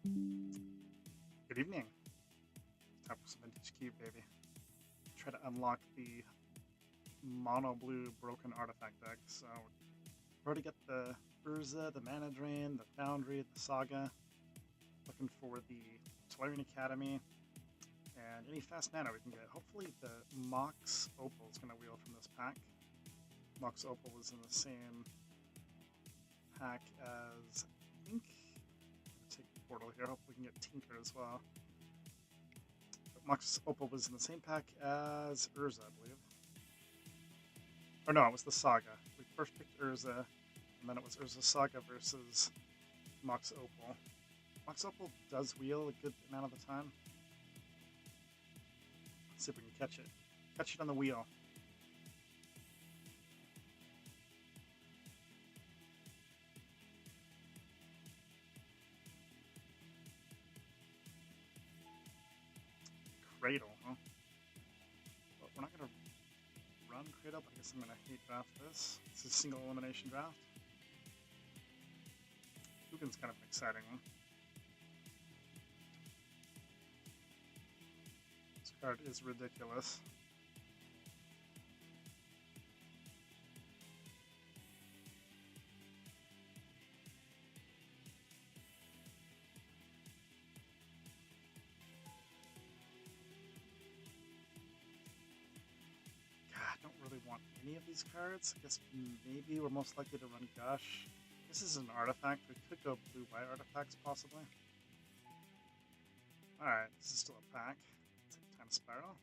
Good evening. Time for some vintage cube, baby. Try to unlock the mono blue broken artifact deck. So we've already got the Urza, the Mana Drain, the Foundry, the Saga. Looking for the Tolarian Academy and any fast mana we can get. Hopefully the Mox Opal is going to wheel from this pack. Mox Opal is in the same pack as, I think, take the portal here. Hopefully we can get Tinker as well. Mox Opal was in the same pack as Urza, I believe. Or no, it was the Saga. We first picked Urza, and then it was Urza Saga versus Mox Opal. Mox Opal does wheel a good amount of the time. Let's see if we can catch it. Catch it on the wheel. Cradle, huh? But we're not going to run Cradle, but I guess I'm going to hate draft this. This is a single elimination draft. Dugan's kind of an exciting one. This card is ridiculous. I don't really want any of these cards. I guess maybe we're most likely to run Gush. This is an artifact. We could go blue-white artifacts, possibly. Alright, this is still a pack. Let's take Time Spiral.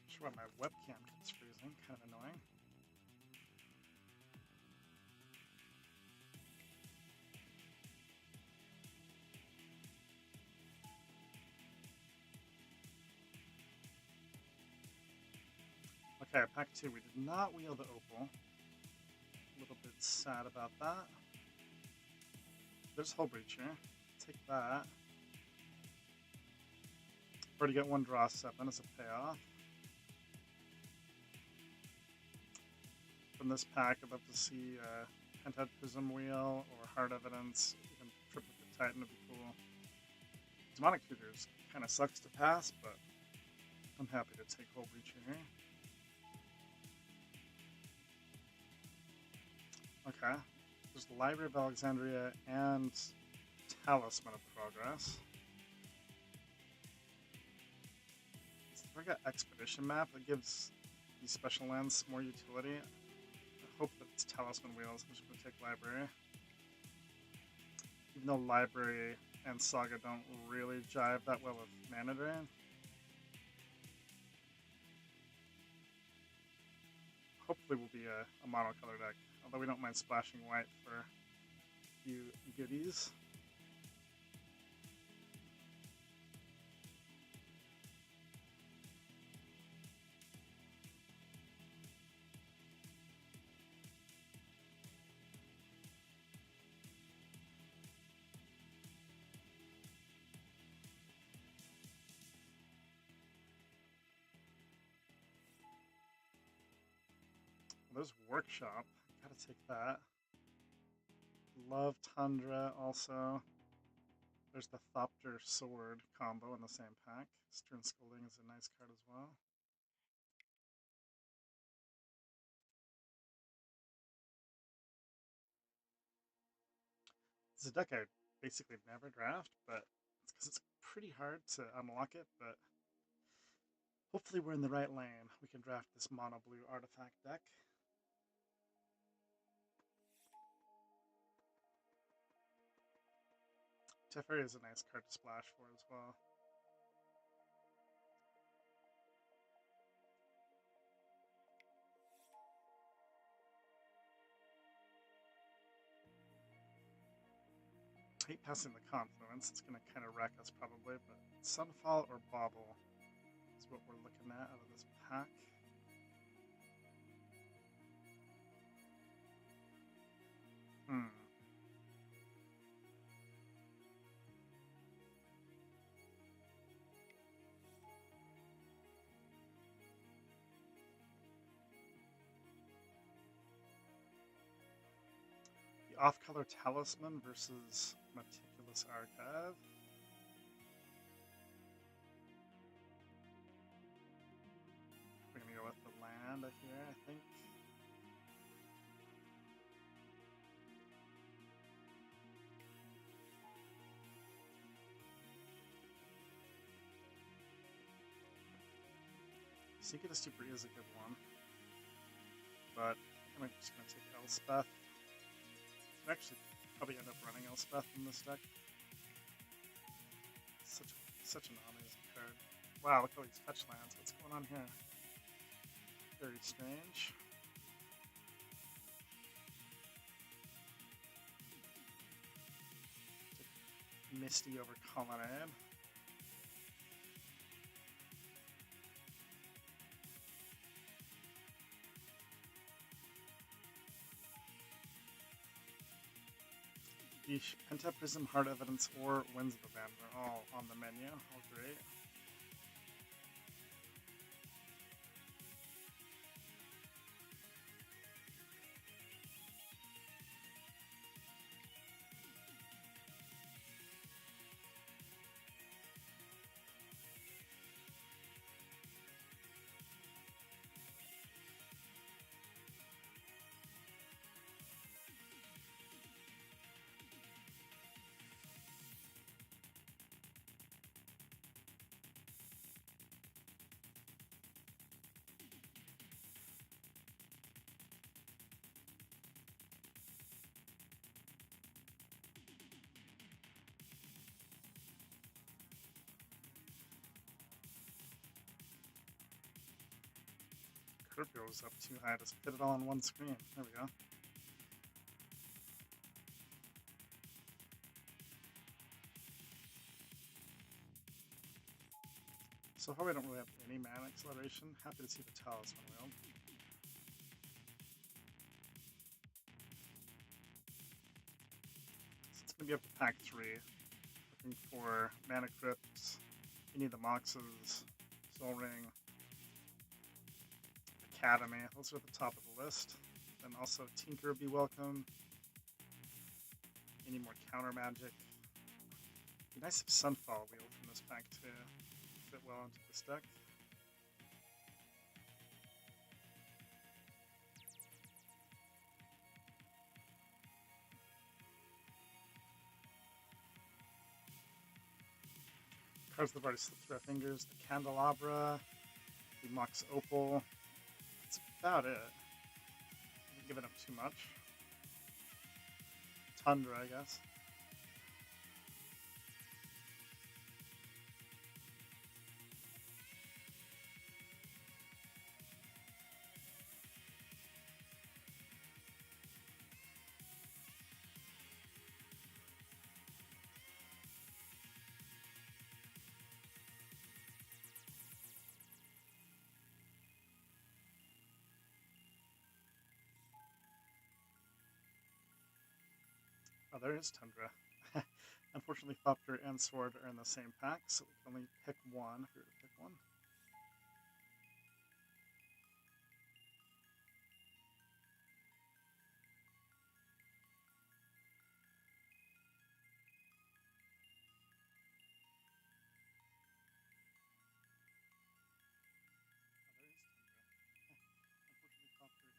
Sure, my webcam keeps freezing. Kind of annoying. Okay, pack 2. We did not wheel the Opal. A little bit sad about that. There's Hull Breach here. Take that. Already got one draw 7 as a payoff. From this pack, I'd love to see Pentad Prism Wheel or Hard Evidence. Even Triplicate Titan would be cool. Demonic Tutors kind of sucks to pass, but I'm happy to take Hull Breach here. Okay. There's the Library of Alexandria and Talisman of Progress. I got Expedition Map that gives these special lands more utility. I hope that it's Talisman Wheels. I'm just going to take Library. Even though Library and Saga don't really jive that well with Mana Drain. Hopefully we'll be a monocolor deck, although we don't mind splashing white for a few goodies. There's Workshop. Gotta take that. Love Tundra also. There's the Thopter Sword combo in the same pack. Stern Scolding is a nice card as well. It's a deck I basically never draft, but it's because it's pretty hard to unlock it, but hopefully we're in the right lane. We can draft this mono blue artifact deck. Teferi is a nice card to splash for as well. I hate passing the Confluence. It's going to kind of wreck us probably, but Sunfall or Bauble is what we're looking at out of this pack. Hmm. The off-color talisman versus meticulous archive. We're gonna go with the land here, I think. Secret of Super is a good one, but I'm just gonna take Elspeth. I'd actually probably end up running Elspeth in this deck. Such an amazing card. Wow, look at all these fetch lands. What's going on here? Very strange. Misty over Colonnade. Yeesh. Pentaprism, Hard Evidence, or Winds of Abandon are all on the menu. All great. Curve goes up too high to fit it all on one screen. There we go. So far we don't really have any mana acceleration. Happy to see the talisman wheel. So it's going to be up to pack 3. Looking for Mana Crypts. You need the Moxes, Soul Ring, Academy. Those are at the top of the list. Then also Tinker would be welcome. You need more counter magic. It'd be nice if Sunfall wheel from this pack to fit well into this deck. Cards that have already slipped through our fingers. The Candelabra, the Mox Opal. That's about it. I didn't give it up too much. Tundra, I guess. Oh, there is Tundra. Unfortunately, Thopter and Sword are in the same pack, so we can only pick one if we were to pick one. Oh, there is Tundra. Unfortunately, Thopter and Sword are in the same pack, so we can only pick one.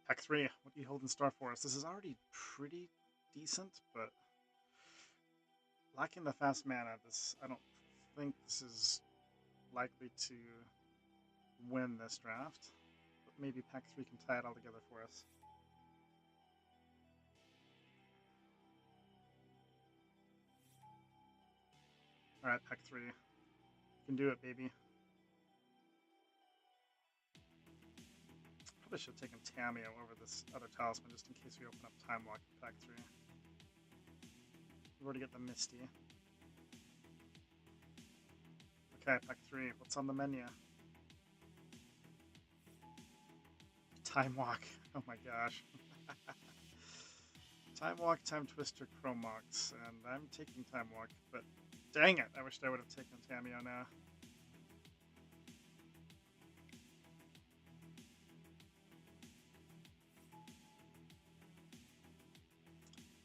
Pack 3, what do you hold in store for us? This is already pretty decent, but lacking the fast mana, I don't think this is likely to win this draft. But maybe Pack 3 can tie it all together for us. Alright, Pack 3. You can do it, baby. Probably should have taken Tamio over this other talisman just in case we open up Time Walk in pack 3. We've already got the Misty. Okay, pack 3. What's on the menu? Time Walk. Oh my gosh. Time Walk, Time Twister, Chromox, and I'm taking Time Walk, but dang it, I wished I would have taken Tamio now.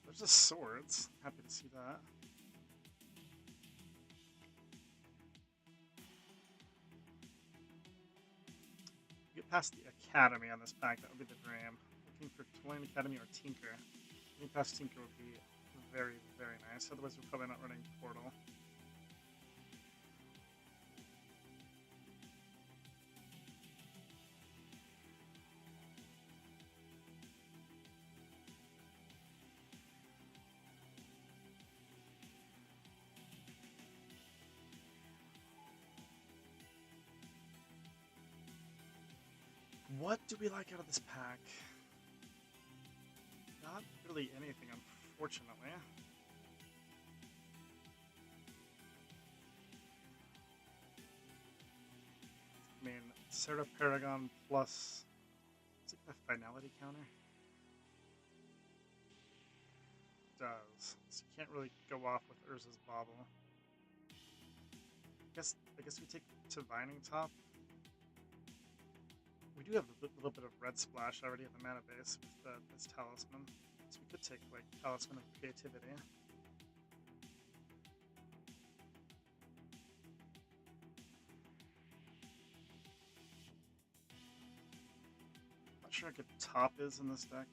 There's the swords. Happy to see that. Get past the Academy on this pack, that would be the dream. Looking for Twin Academy or Tinker. Getting past Tinker would be very, very nice. Otherwise, we're probably not running Portal. What do we like out of this pack? Not really anything, unfortunately. I mean, Sarah Paragon plus... Is it the finality counter? It does. So you can't really go off with Urza's Bauble. I guess we take Divining Top. We do have a little bit of red splash already at the mana base with this talisman, so we could take like Talisman of Creativity. Not sure how good top is in this deck.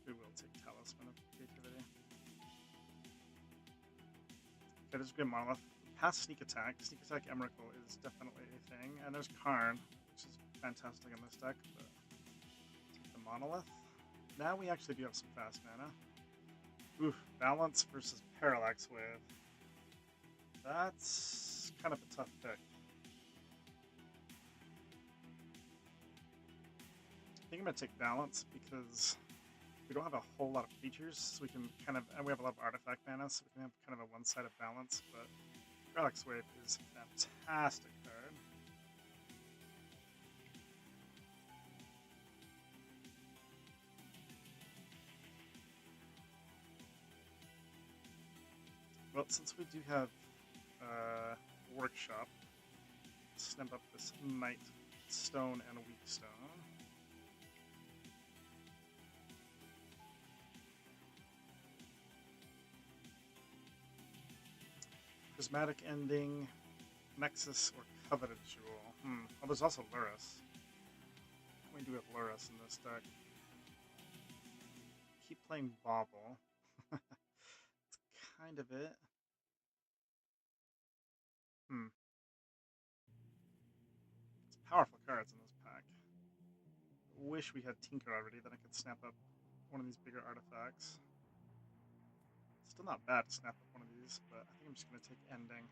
We will take Talisman of Creativity. Okay, there's a good monolith. Past Sneak Attack Emrakul is definitely a thing, and there's Karn, which is fantastic in this deck, but take the Monolith. Now we actually do have some fast mana. Oof, Balance versus Parallax Wave. That's kind of a tough pick. I think I'm going to take Balance because we don't have a whole lot of features, so we can kind of, and we have a lot of artifact mana, so we can have kind of a one-sided balance, but Parallax Wave is a fantastic card. Well, since we do have Workshop, snap up this Night Stone and Weak Stone. Prismatic Ending, Nexus, or Coveted Jewel. Oh, there's also Luris. What do we do with Luris in this deck? Keep playing Bauble. It's kind of it. It's powerful cards in this pack. Wish we had Tinker already, then I could snap up one of these bigger artifacts. Still not bad to snap up one of these, but I think I'm just going to take Ending.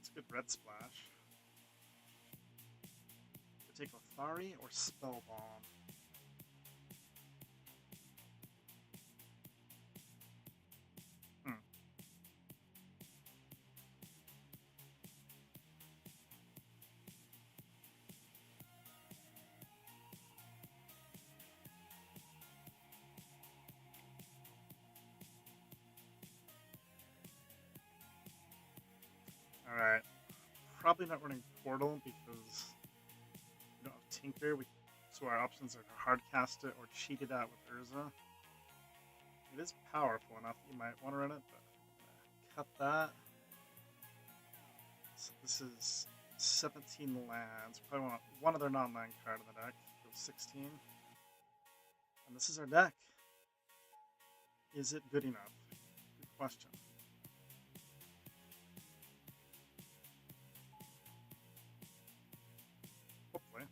It's a good red splash. To take Lothari or Spellbomb. Alright, probably not running Portal because we don't have Tinker, so our options are to hardcast it or cheat it out with Urza. It is powerful enough that you might want to run it, but cut that. So this is 17 lands. Probably want one other non-land card in the deck. Goes 16. And this is our deck. Is it good enough? Good question. Hopefully.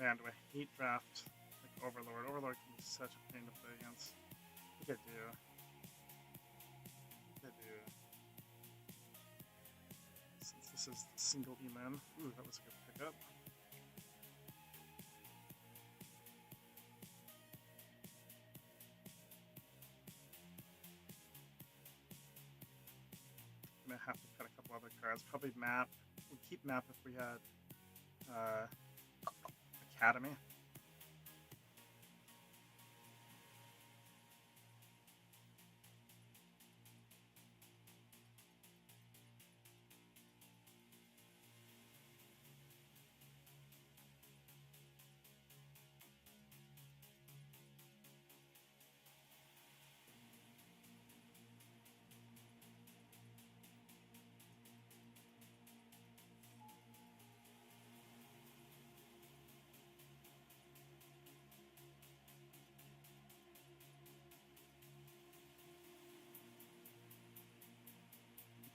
Man, do I hate draft like Overlord. Overlord can be such a pain to play against. I think I do. Since this is single E-man. Ooh, that was a good pickup. I'm gonna have to cut a couple other cards. Probably map. We'd keep map if we had Academy.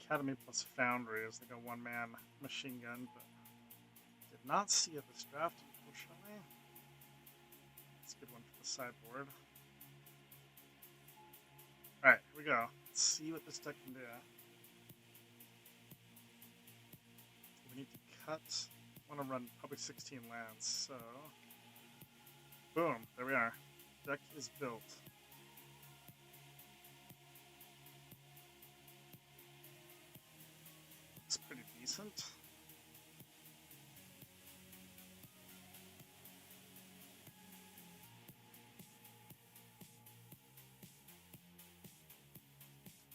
Academy plus Foundry is like a one-man machine gun, but did not see it this draft, unfortunately. It's a good one for the sideboard. Alright, here we go. Let's see what this deck can do. We need to cut. I want to run probably 16 lands, so... Boom, there we are. Deck is built. It's pretty decent.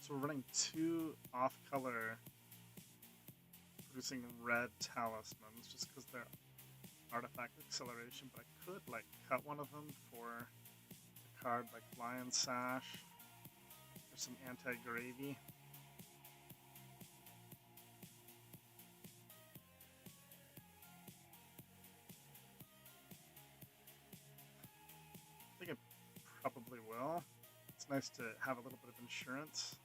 So we're running 2 off-color producing red talismans just because they're artifact acceleration, but I could like cut one of them for a card like Lion Sash or some anti-gravy. I think it probably will. It's nice to have a little bit of insurance.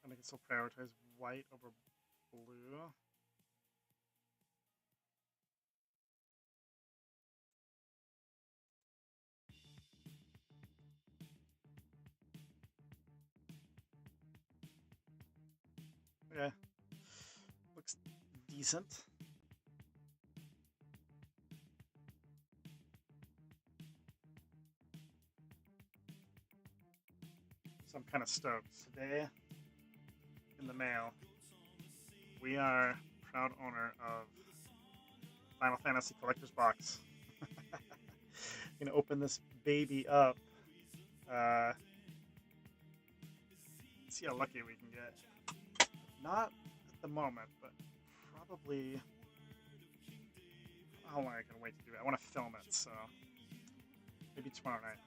I guess I'll prioritize white over blue. Okay. Looks decent. So I'm kind of stoked. Today, in the mail, we are proud owner of Final Fantasy Collector's Box. Gonna open this baby up. See how lucky we can get. Not at the moment, but probably. How long I can wait to do it? I want to film it, so maybe tomorrow night.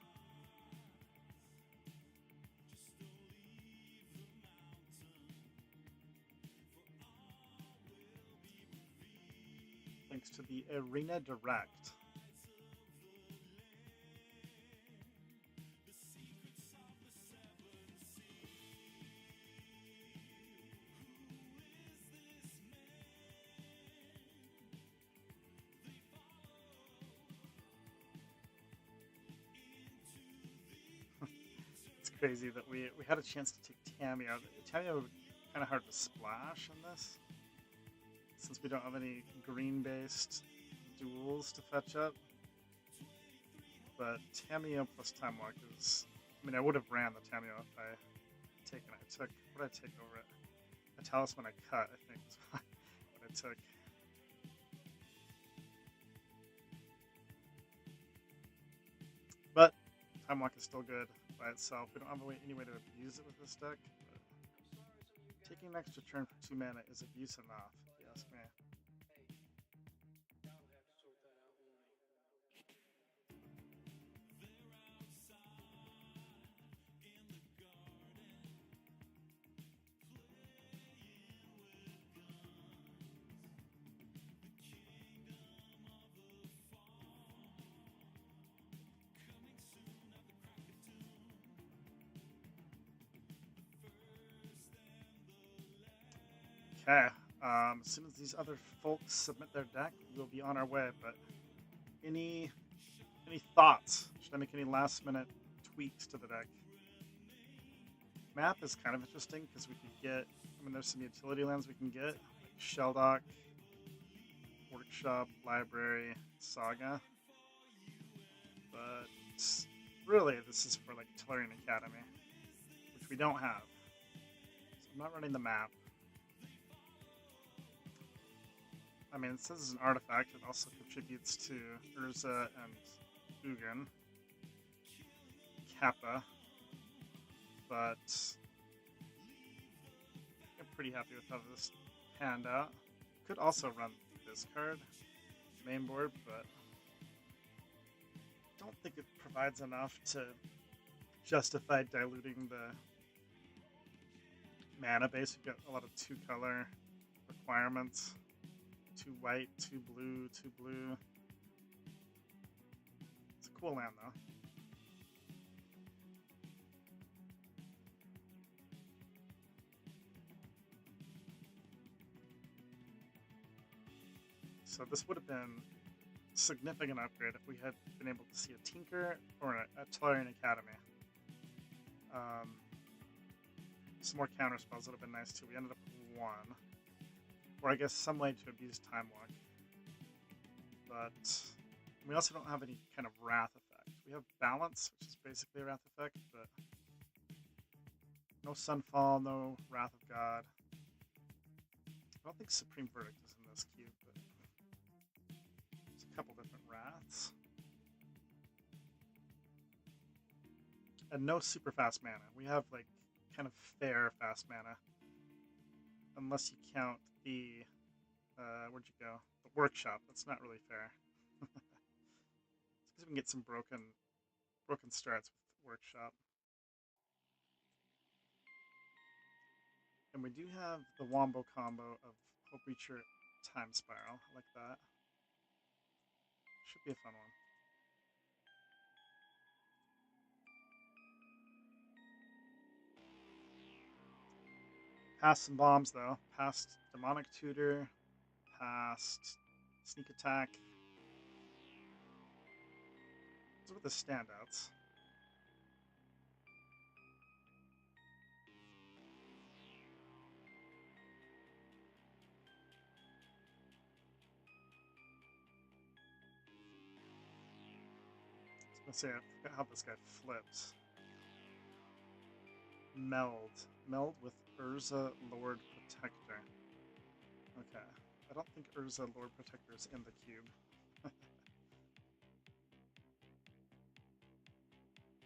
Thanks to the Arena Direct. It's crazy that we had a chance to take Tamio. Tamio would be kind of hard to splash in this, since we don't have any green-based duels to fetch up. But Tamio plus Time Walk is... I mean, I would have ran the Tamio if I had taken it. I took... What did I take over it? A Talisman I cut, I think, is what I took. But Time Walk is still good by itself. We don't have any way to abuse it with this deck. But taking an extra turn for 2 mana is abuse enough, if you ask me. Okay. As soon as these other folks submit their deck, we'll be on our way. But any thoughts? Should I make any last minute tweaks to the deck? Map is kind of interesting because we could get. I mean, there's some utility lands we can get, like Shelldock, Workshop, Library, Saga. But really, this is for like Tellurian Academy, which we don't have. So I'm not running the map. I mean, it says it's an artifact. It also contributes to Urza and Ugin, Kappa, but I'm pretty happy with how this panned out. Could also run this card, main board, but I don't think it provides enough to justify diluting the mana base. We've got a lot of 2-color requirements. 2 white, 2 blue, 2 blue. It's a cool land, though. So this would have been a significant upgrade if we had been able to see a Tinker or a Tellurian Academy. Some more counter spells would have been nice, too. We ended up with 1. Or I guess some way to abuse Time Walk. But we also don't have any kind of Wrath effect. We have Balance, which is basically a Wrath effect, but no Sunfall, no Wrath of God. I don't think Supreme Verdict is in this cube, but there's a couple different Wraths. And no super fast mana. We have like kind of fair fast mana. Unless you count the, where'd you go? The Workshop. That's not really fair. It's because we can get some broken starts with the Workshop. And we do have the Wombo combo of Hope Reacher Time Spiral. I like that. Should be a fun one. Past some bombs, though. Past Demonic Tutor. Past Sneak Attack. Those were the standouts. I was going to say, I forgot how this guy flips. Meld with Urza Lord Protector. Okay. I don't think Urza Lord Protector is in the cube.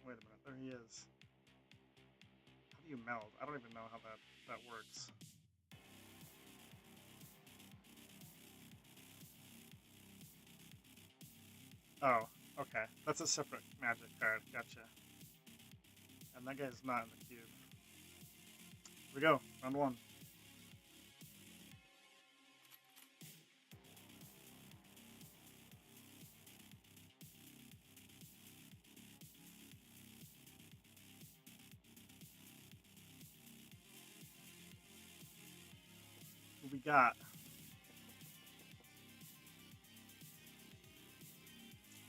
Wait a minute, there he is. How do you meld? I don't even know how that works. Oh, okay. That's a separate magic card. Gotcha. And that guy's not in the cube. Here we go. Round 1. What we got?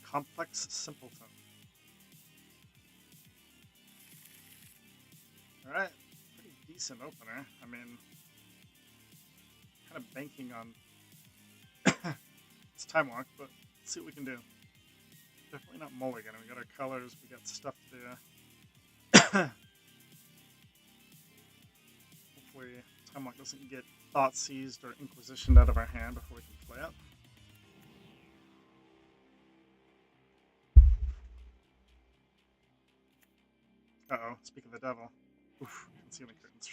Complex Simpleton. Alright. Pretty decent opener. I mean, kind of banking on it's Time Walk, but let's see what we can do. Definitely not mulligan. We got our colors, we got stuff to do. Hopefully Time Walk doesn't get thought seized or inquisitioned out of our hand before we can play it. Uh-oh, speak of the devil. Oof, concealing curtains.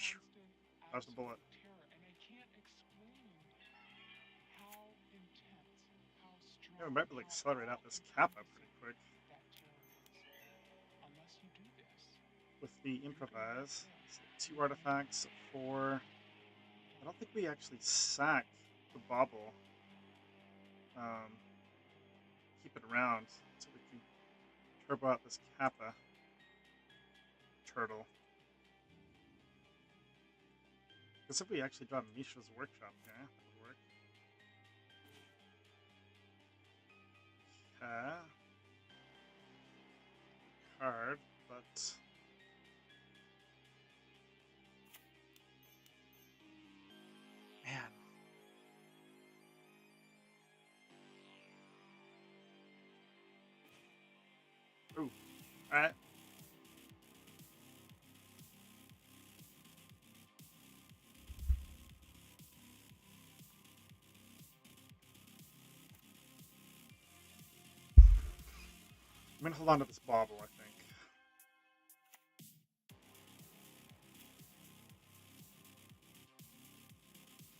Dodge the bullet. Yeah, we might be able to accelerate out this Kappa pretty quick. With the improvise. So 2 artifacts, 4. I don't think we actually sack the bauble. Keep it around so we can turbo out this Kappa turtle. Because if we actually draw Misha's workshop here, that would work. Okay. Card, but man. Ooh. Alright. I'm gonna hold on to this bauble, I think.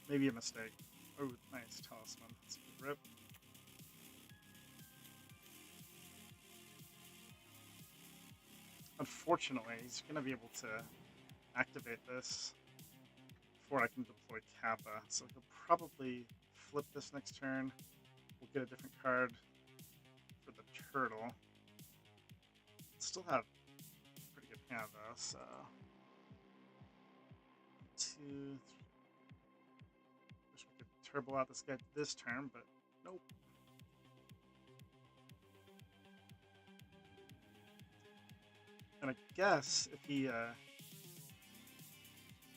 Maybe a mistake. Oh, nice talisman. That's a good rip. Unfortunately, he's gonna be able to activate this before I can deploy Kappa, so he'll probably flip this next turn. We'll get a different card for the turtle. Still have a pretty good hand though, so 2, 3. Wish we could turbo out this guy this turn, but nope. And I guess if he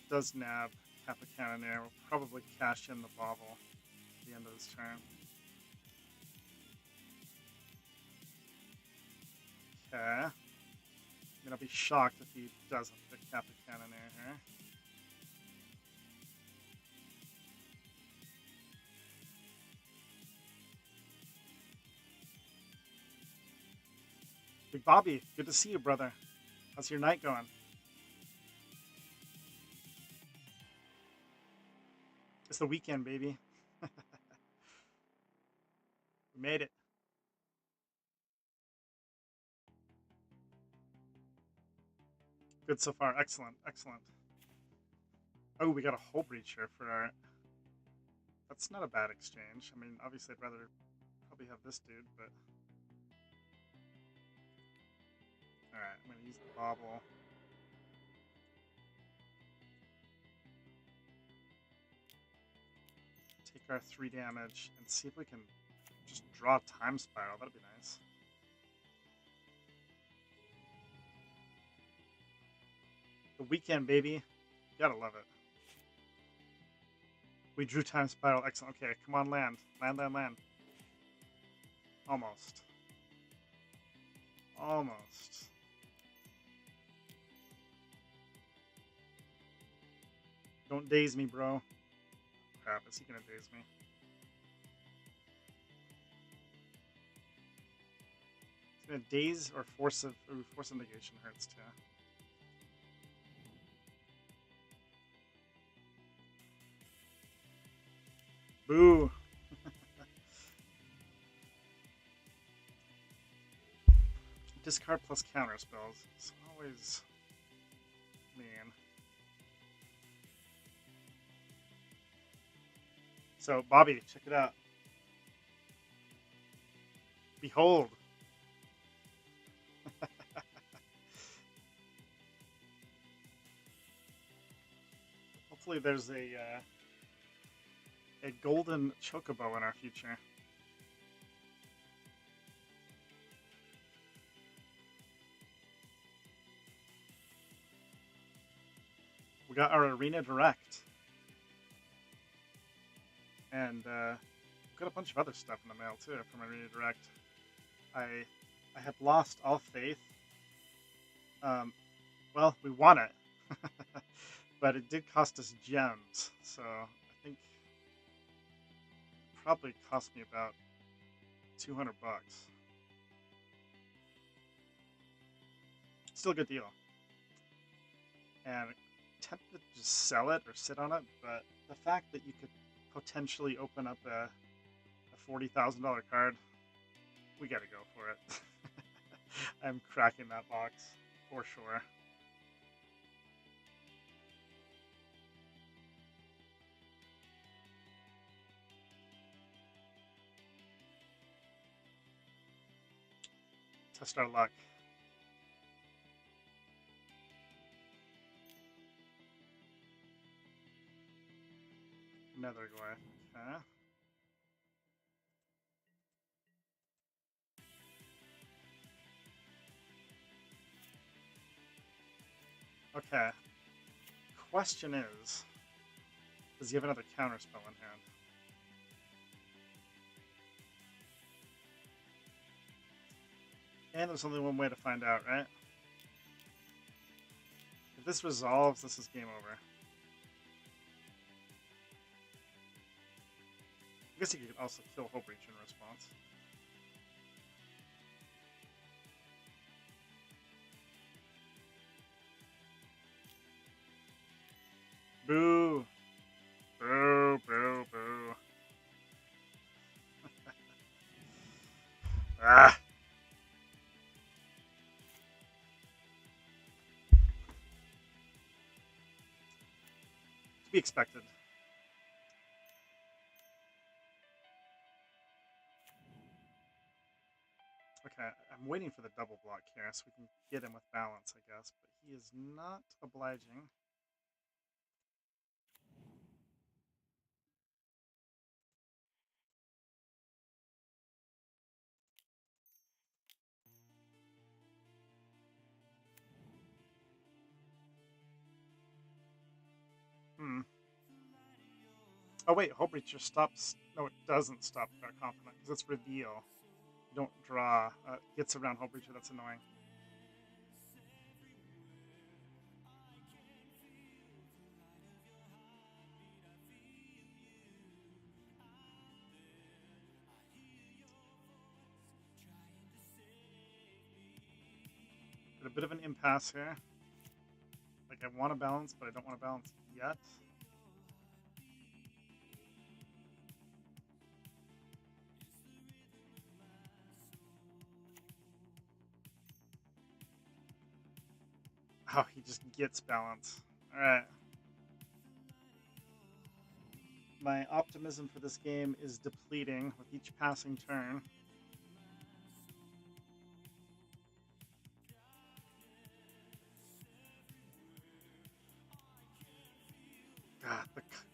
does nab Kappa Cannoneer, we'll probably cash in the bauble at the end of this turn. Okay. I'm gonna be shocked if he doesn't pick Kappa Cannoneer here. Big Bobby, good to see you, brother. How's your night going? It's the weekend, baby. We made it. Good so far. Excellent, excellent. Oh, we got a Hull Breacher for our... That's not a bad exchange. I mean, obviously I'd rather probably have this dude, but... Alright, I'm going to use the bauble. Take our 3 damage and see if we can just draw Time Spiral. That'd be nice. The weekend, baby. Gotta love it. We drew Time Spiral. Excellent. Okay, come on, land. Land, land, land. Almost. Almost. Don't daze me, bro. Crap, is he gonna daze me? He's gonna daze or force of... Ooh, force of negation hurts too. Boo! Discard plus counter spells. It's always mean. So, Bobby, check it out. Behold! Hopefully there's a golden chocobo in our future. We got our Arena Direct. And we've got a bunch of other stuff in the mail too from Arena Direct. I had lost all faith. Well, we won it. But it did cost us gems, so I think it probably cost me about 200 bucks. Still a good deal. And I'm tempted to just sell it or sit on it, but the fact that you could potentially open up a $40,000 card, we gotta go for it. I'm cracking that box for sure. Test our luck. Nether Glyph. Okay. Okay. Question is, does he have another counter spell in hand? And there's only one way to find out, right? If this resolves, this is game over. I guess he could also kill Hope Reach in response. Boo! Boo, boo, boo. Ah! To be expected. Okay, I'm waiting for the double block here so we can get him with balance, I guess, but he is not obliging. Oh wait, Hope Reacher stops. No, it doesn't stop Dark Confidant because it's reveal. You don't draw. Gets around Hope Reacher. That's annoying. Got a bit of an impasse here. Like I want to balance, but I don't want to balance yet. Oh, he just gets balance. Alright. My optimism for this game is depleting with each passing turn. God,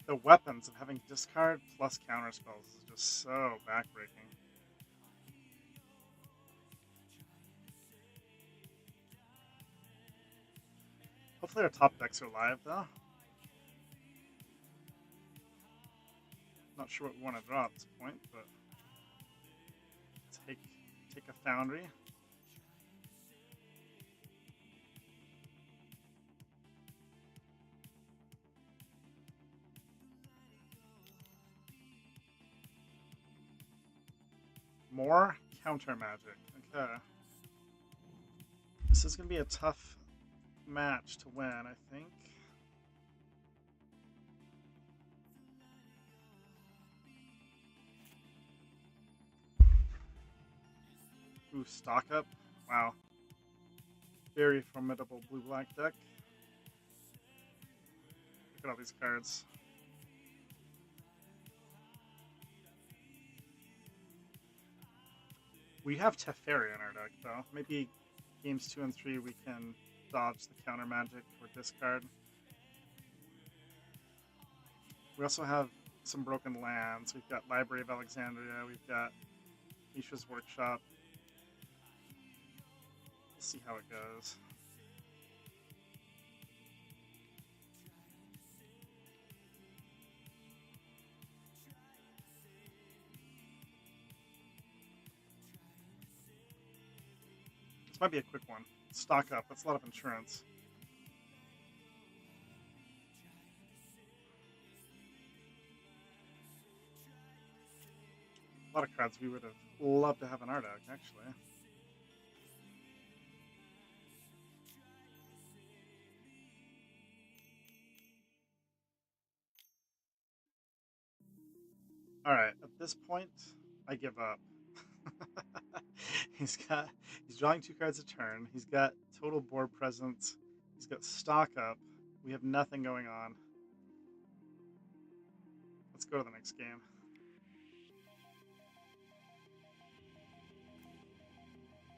the weapons of having discard plus counter spells is just so backbreaking. Hopefully our top decks are live, though. Not sure what we want to draw at this point, but take a Foundry. More counter magic. Okay. This is going to be a tough match to win, I think. Ooh, stock up. Wow. Very formidable blue-black deck. Look at all these cards. We have Teferi in our deck, though. Maybe games 2 and 3 we can dodge the counter magic or discard. We also have some broken lands. We've got Library of Alexandria. We've got Mishra's Workshop. Let's see how it goes. This might be a quick one. Stock up. That's a lot of insurance. A lot of cards we would have loved to have in our deck, actually. Alright, at this point, I give up. He's drawing 2 cards a turn. He's got total board presence. He's got stock up. We have nothing going on. Let's go to the next game.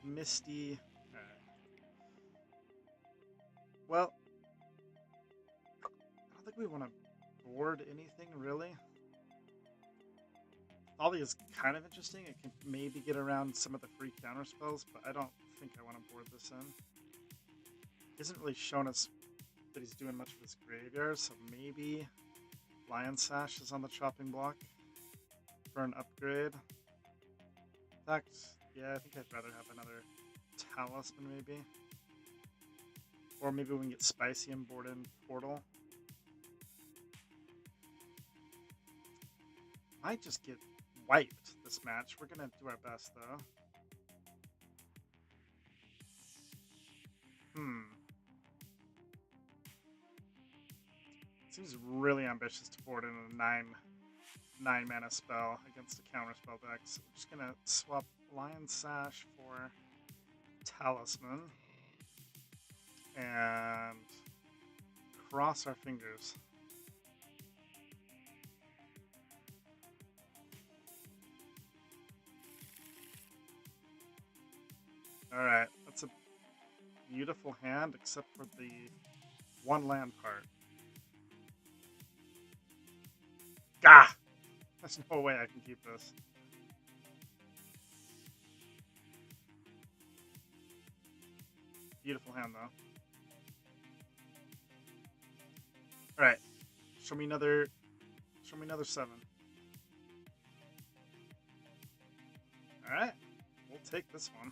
Misty. Well, I don't think we want to board anything, really. Ollie is kind of interesting. It can maybe get around some of the free counter spells, but I don't think I want to board this in. He hasn't really shown us that he's doing much of his graveyard, so maybe Lion Sash is on the chopping block for an upgrade. In fact, yeah, I think I'd rather have another Talisman maybe. Or maybe we can get Spicy and board in Portal. Might just get wiped this match. We're gonna do our best though. Seems really ambitious to board in a 9 mana spell against a counter spell deck. So we're just gonna swap Lion Sash for Talisman and cross our fingers. Alright, that's a beautiful hand except for the one land part. Gah! There's no way I can keep this. Beautiful hand though. Alright. Show me another 7. Alright. We'll take this one.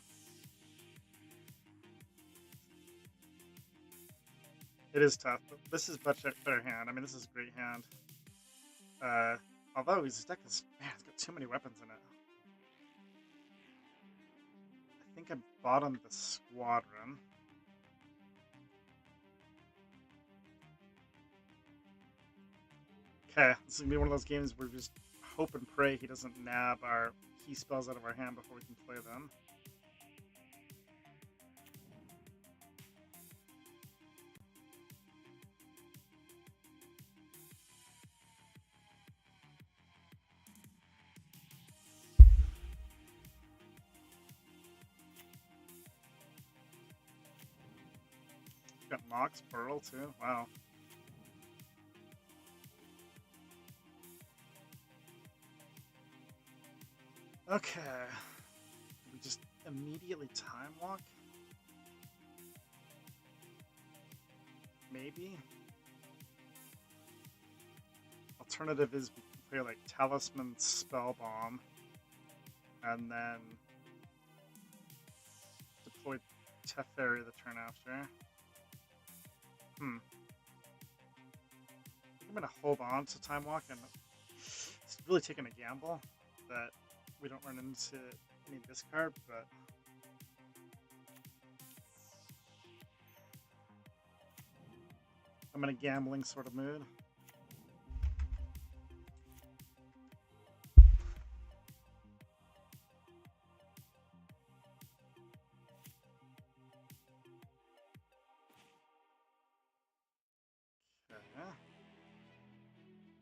It is tough, but this is much better hand. I mean, this is a great hand. Although his deck is, man, it's got too many weapons in it. I think I bottomed the Squadron. Okay, this is going to be one of those games where we just hope and pray he doesn't nab our key spells out of our hand before we can play them. Got Mox Pearl too, wow. Okay. We just immediately time walk? Maybe? Alternative is we can play like Talisman Spellbomb and then deploy Teferi the turn after. I think I'm gonna hold on to Time Walk, and it's really taking a gamble that we don't run into any discard, but I'm in a gambling sort of mood.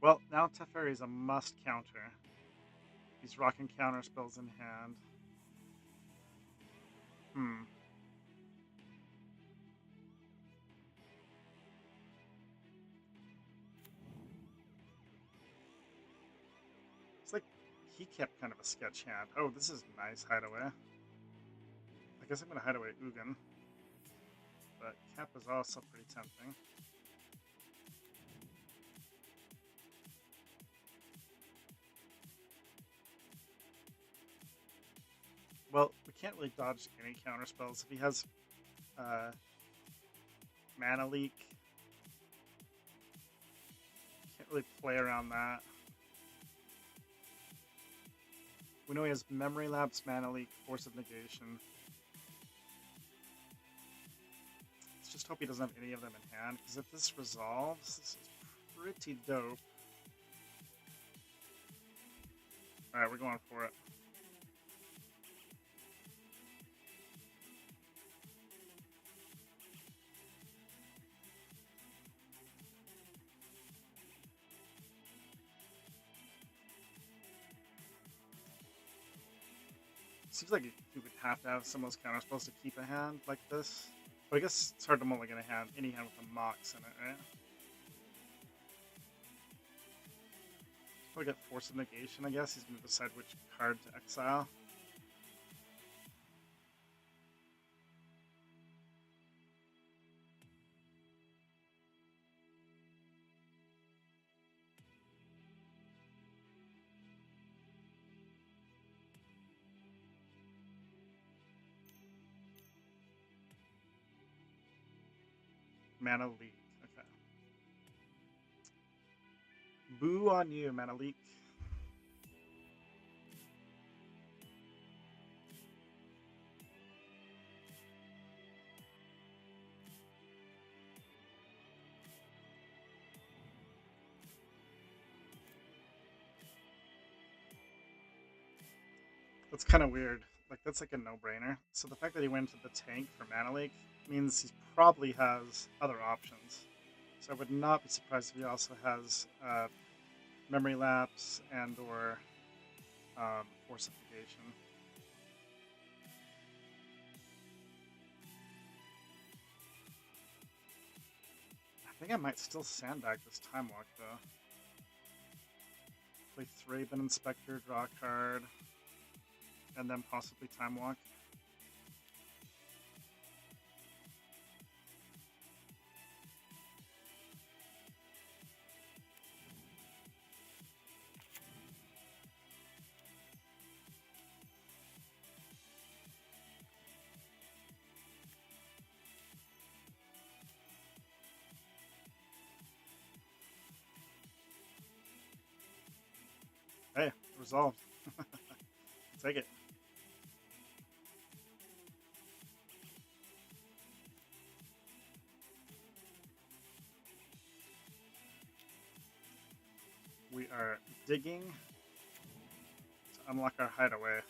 Well, now Teferi is a must counter. He's rocking counter spells in hand. It's like he kept kind of a sketch hand. Oh, this is nice hideaway. I guess I'm going to hide away Ugin. But Cap is also pretty tempting. Well, we can't really dodge any counter spells. If he has Mana Leak, can't really play around that. We know he has Memory Lapse, Mana Leak, Force of Negation. Let's just hope he doesn't have any of them in hand, because if this resolves, this is pretty dope. Alright, we're going for it. Seems like you would have to have some of those counter spells to keep a hand like this. But I guess it's hard to mulligan a hand, any hand with a Mox in it, right? We'll get Force of Negation, I guess. He's going to decide which card to exile. Mana Leak. Okay. Boo on you, Mana Leak. That's kind of weird. Like, that's like a no-brainer. So the fact that he went to the tank for Mana Leak means he probably has other options. So I would not be surprised if he also has Memory Lapse and or Forcification. I think I might still sandbag this Time Walk, though. Play Thraben Inspector, draw a card, and then possibly Time Walk. Hey, resolved. Take it. We are digging to unlock our hideaway.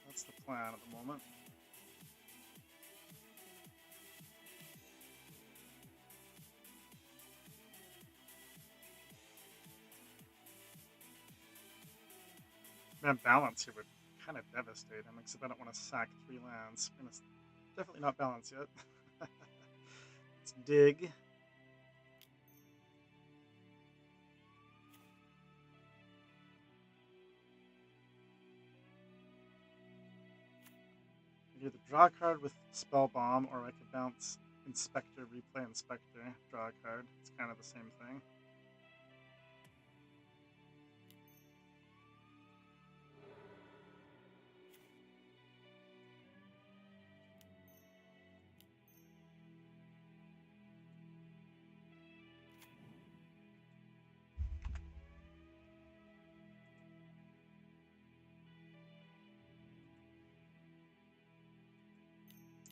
That's the plan at the moment. Man, balance here would kind of devastate him, except I don't want to sack 3 lands. And it's definitely not balanced yet. Let's dig. I could either draw a card with Spell Bomb, or I could bounce Inspector, replay Inspector, draw a card. It's kind of the same thing.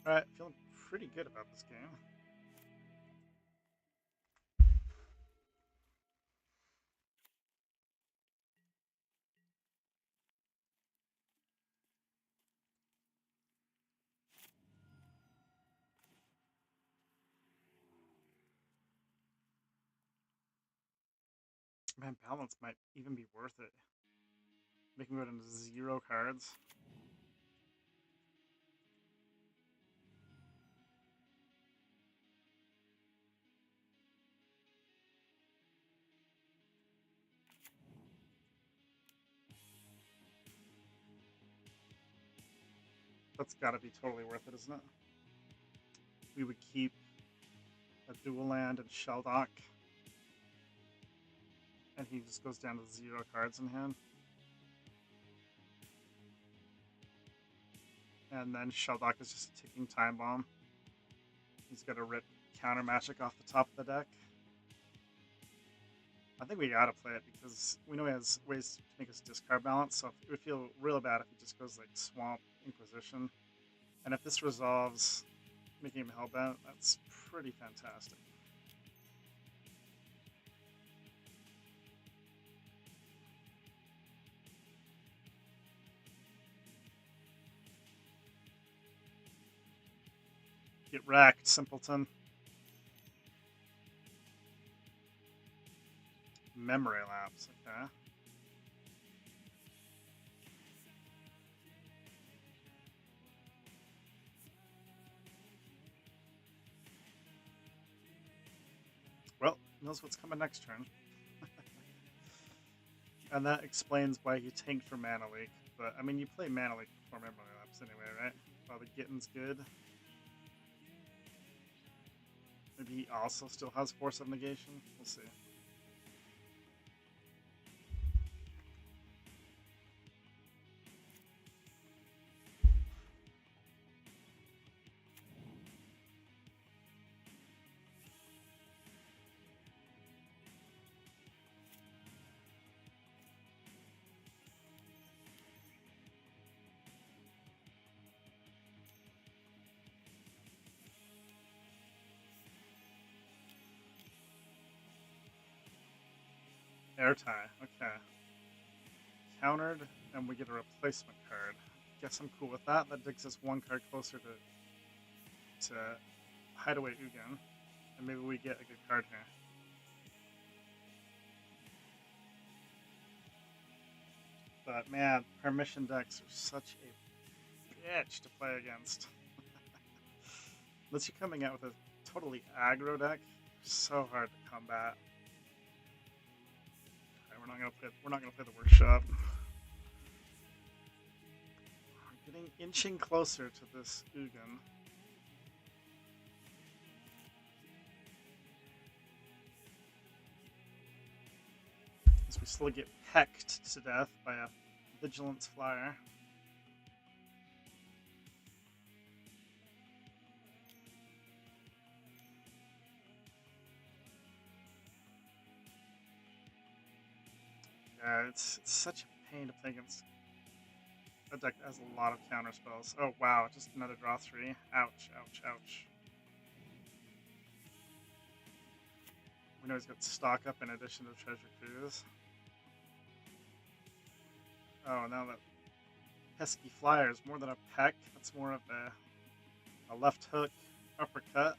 Alright, feeling pretty good about this game. Man, balance might even be worth it. Making it into 0 cards. That's gotta be totally worth it, isn't it? We would keep a dual land and Shelldock. And he just goes down to 0 cards in hand. And then Shelldock is just a ticking time bomb. He's got to rip counter magic off the top of the deck. I think we gotta play it because we know he has ways to make us discard balance, so it would feel real bad if he just goes like Swamp, Inquisition. And if this resolves, making him Hellbent, that's pretty fantastic. Get wrecked, simpleton. Memory Lapse, okay. Well, knows what's coming next turn. And that explains why he tanked for Mana Leak. But, I mean, you play Mana Leak before Memory Lapse anyway, right? While the Gitten's good. Maybe he also still has Force of Negation? We'll see. Air tie, okay. Countered, and we get a replacement card. Guess I'm cool with that. That digs us one card closer to Hideaway Ugin. And maybe we get a good card here. But man, permission decks are such a bitch to play against. Unless you're coming out with a totally aggro deck, so hard to combat. Okay, we're not gonna play the workshop. We're getting inching closer to this Ugin. As we slowly get pecked to death by a Vigilance Flyer. Yeah, it's such a pain to play against a deck that has a lot of counter spells. Oh wow, just another draw 3. Ouch, ouch, ouch. We know he's got stock up in addition to Treasure Cruise. Oh, now that pesky flyer is more than a peck. That's more of a left hook uppercut.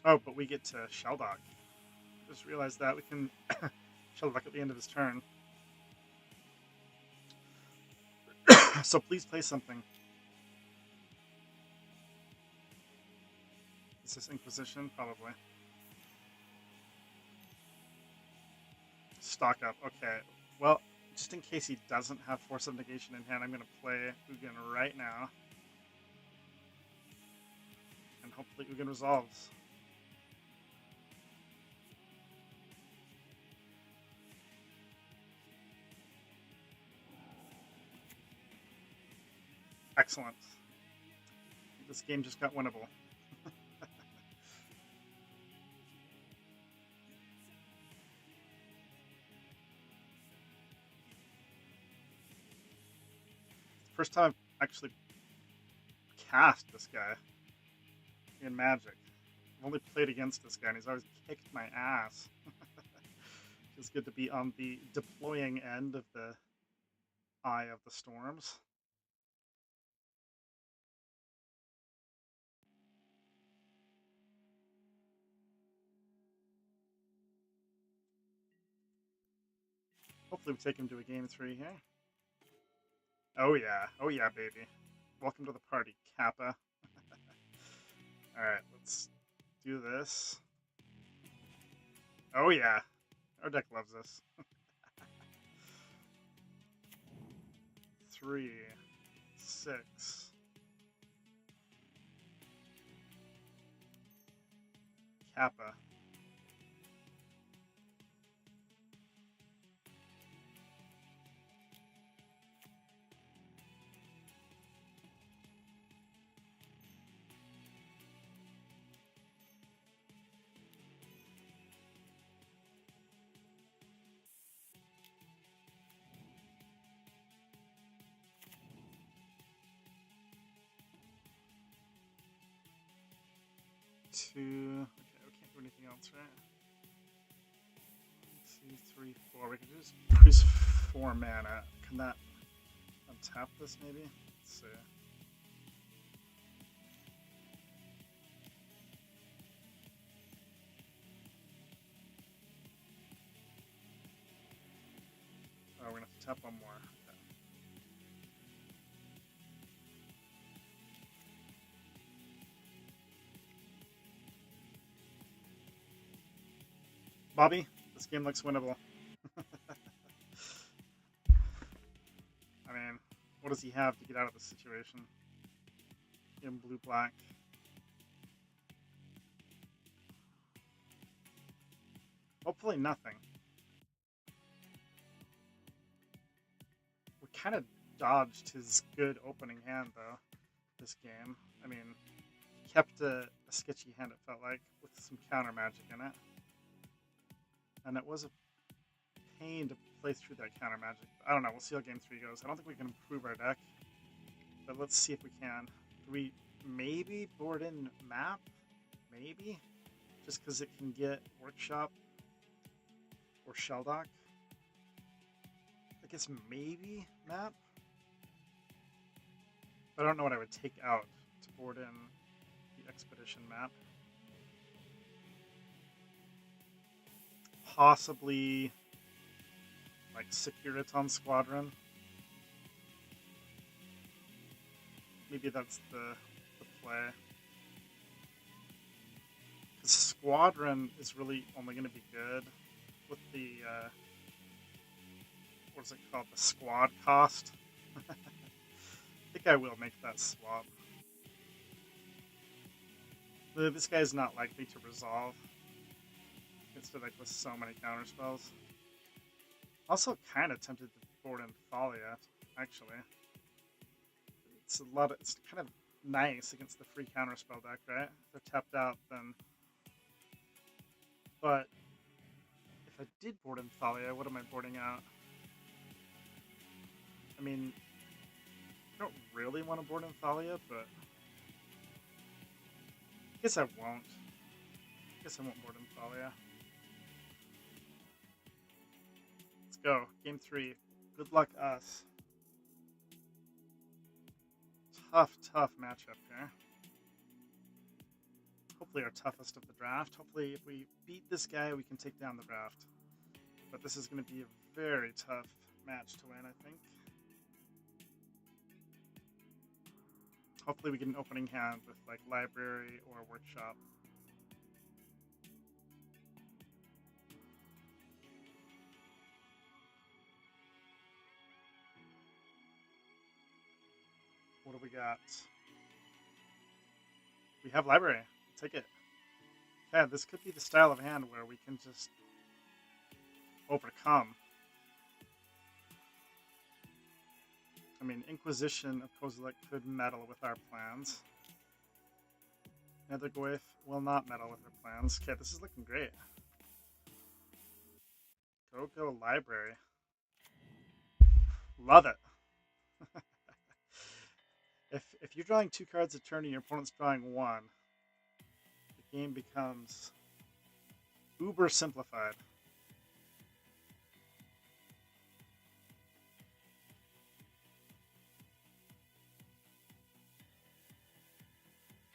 Oh, but we get to Shelldock. Just realized that we can Shelldock at the end of his turn. So please play something. Is this Inquisition? Probably. Stock up. Okay. Well, just in case he doesn't have Force of Negation in hand, I'm going to play Ugin right now. And hopefully Ugin resolves. Excellent. This game just got winnable. First time I've actually cast this guy in Magic. I've only played against this guy, and he's always kicked my ass. It's good to be on the deploying end of the Eye of the Storms. Hopefully we take him to a game 3 here. Oh yeah, baby. Welcome to the party, Kappa. Alright, let's do this. Oh yeah, our deck loves this. 3, 6. Kappa. Two. Okay, we can't do anything else, right? 1, 2, 3, 4. We can just produce 4 mana. Can that untap this maybe? Let's see. Oh, we're gonna have to tap 1 more. Okay. Bobby, this game looks winnable. I mean, what does he have to get out of this situation? In blue-black. Hopefully nothing. We kind of dodged his good opening hand, though, this game. I mean, he kept a sketchy hand, it felt like, with some counter magic in it. And it was a pain to play through that counter magic. I don't know, we'll see how game 3 goes. I don't think we can improve our deck, but let's see if we can. Do we maybe board in map? Maybe? Just because it can get workshop or Shelldock. I guess maybe map? But I don't know what I would take out to board in the expedition map. Possibly like Securiton Squadron. Maybe that's the play. Because Squadron is really only going to be good with the, what is it called? The squad cost. I think I will make that swap. This guy's not likely to resolve. Against it, like, with so many counterspells. Also kind of tempted to board in Thalia, actually. It's kind of nice against the free counterspell deck, right? If they're tapped out, then... But if I did board in Thalia, what am I boarding out? I mean, I don't really want to board in Thalia, but I guess I won't. I guess I won't board in Thalia. Let's go. Game 3. Good luck, us. Tough matchup here. Hopefully our toughest of the draft. Hopefully if we beat this guy, we can take down the draft. But this is going to be a very tough match to win, I think. Hopefully we get an opening hand with like library or workshop. What do we got? We have library. Take it. Yeah, this could be the style of hand where we can just overcome. I mean, Inquisition of Kozilek could meddle with our plans. Nethergoyf will not meddle with our plans. Okay, this is looking great. Go library. Love it. If you're drawing 2 cards a turn and your opponent's drawing 1, the game becomes uber simplified.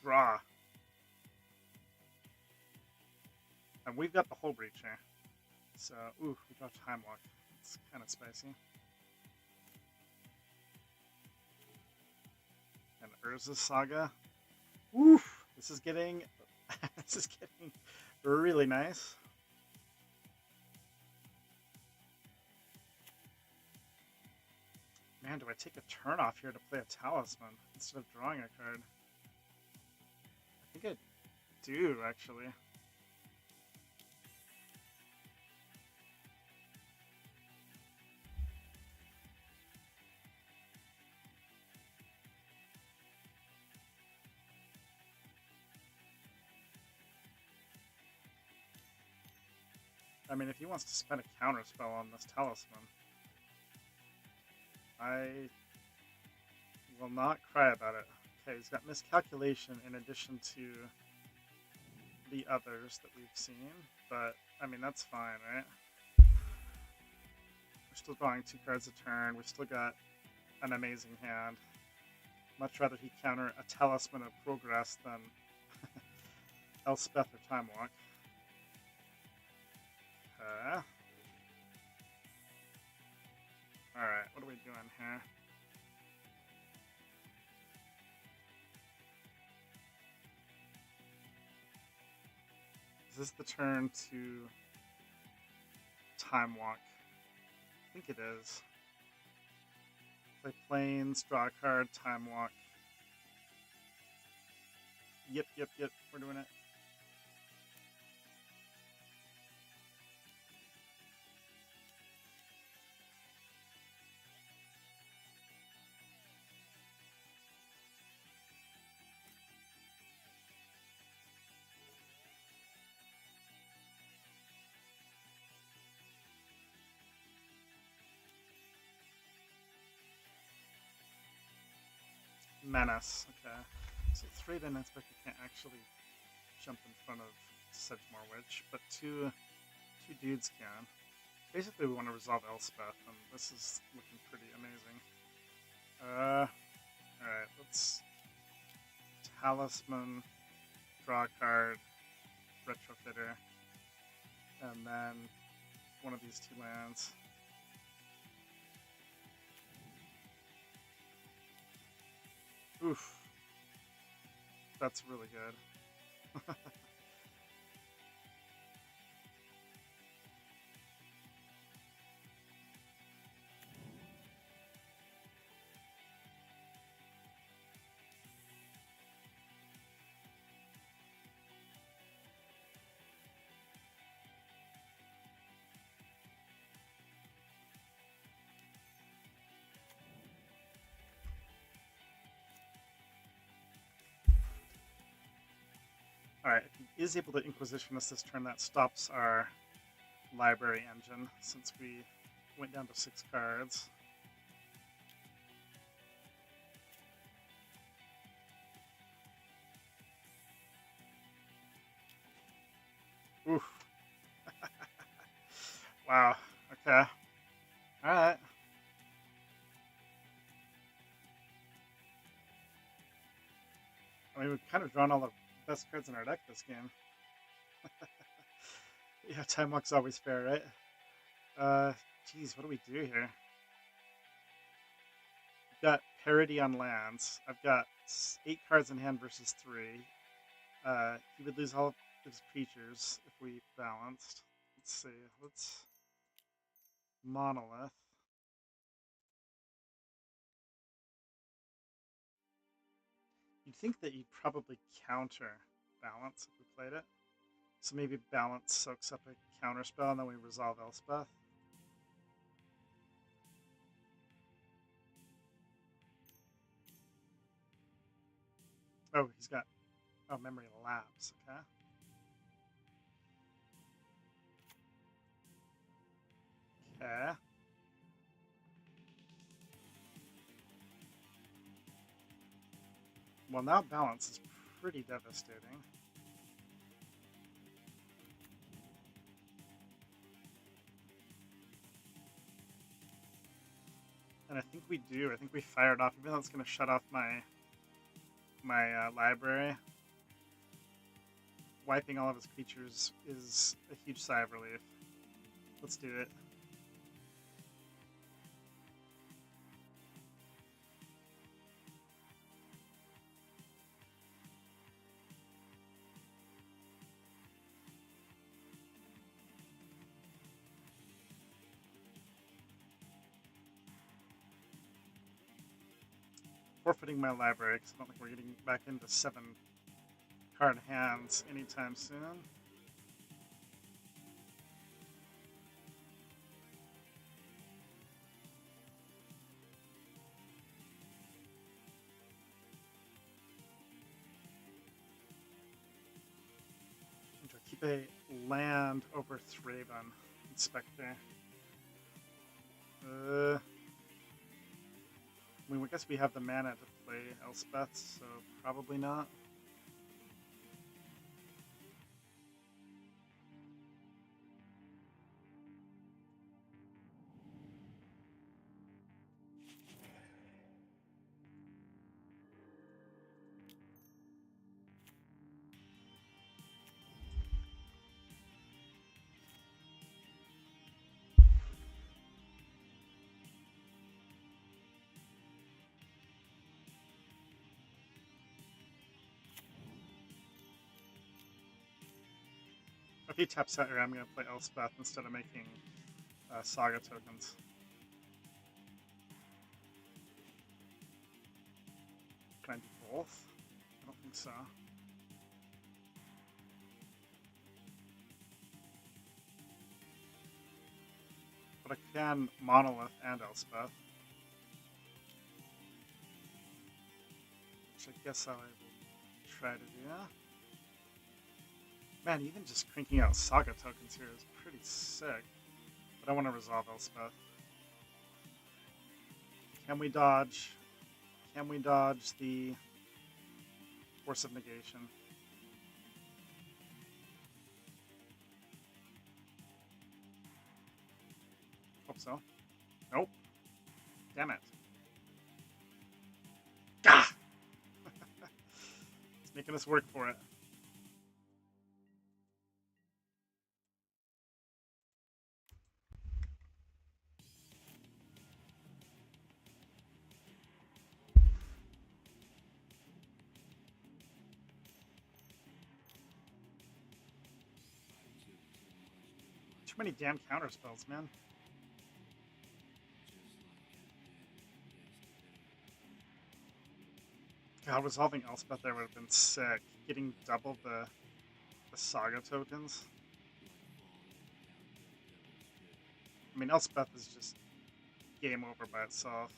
Draw. And we've got the Hull Breach here. So, ooh, we got Time Walk. It's kind of spicy. And Urza's Saga. Oof! This is getting really nice. Man, do I take a turn off here to play a Talisman instead of drawing a card? I think I do, actually. I mean, if he wants to spend a counterspell on this Talisman, I will not cry about it. Okay, he's got Miscalculation in addition to the others that we've seen, but, I mean, that's fine, right? We're still drawing 2 cards a turn. We've still got an amazing hand. Much rather he counter a Talisman of Progress than Elspeth or Time Walk. Alright, what are we doing here? Is this the turn to Time Walk. I think it is. Play Plains, draw a card, Time Walk. Yep, we're doing it. Menace, okay. So 3 minutes, but you can't actually jump in front of Sedgemoor Witch, but two dudes can. Basically, we want to resolve Elspeth, and this is looking pretty amazing. Alright, let's Talisman, draw a card, Retrofitter, and then one of these 2 lands. Oof. That's really good. Alright, if he is able to Inquisition us this turn, that stops our library engine, since we went down to 6 cards. Oof. Wow, okay. Alright. I mean, we've kind of drawn all the best cards in our deck this game. Yeah, Time Walk's always fair, right? Geez, what do we do here? We've got parity on lands. I've got 8 cards in hand versus 3. He would lose all of his creatures if we balanced. Let's see. Let's Monolith. You'd think that you'd probably counter balance if we played it. So maybe balance soaks up a counter spell and then we resolve Elspeth. Oh, he's got memory lapse, okay. Okay. Well, now balance is pretty devastating. And I think we do. I think we fired off, even though it's going to shut off my library. Wiping all of his creatures is a huge sigh of relief. Let's do it. Forfeiting my library because I don't think we're getting back into 7 card hands anytime soon. Keep a land over Thraben, Inspector. I mean, I guess we have the mana to play Elspeth, so probably not. If he taps out here, I'm going to play Elspeth instead of making Saga tokens. Can I do both? I don't think so. But I can Monolith and Elspeth. Which I guess I will try to do. Man, even just cranking out Saga tokens here is pretty sick. But I want to resolve Elspeth. Can we dodge? Can we dodge the Force of Negation? Hope so. Nope. Damn it. Gah! It's making us work for it. Too many damn counter spells, man. God, resolving Elspeth there would have been sick. Getting double the Saga tokens. I mean, Elspeth is just game over by itself.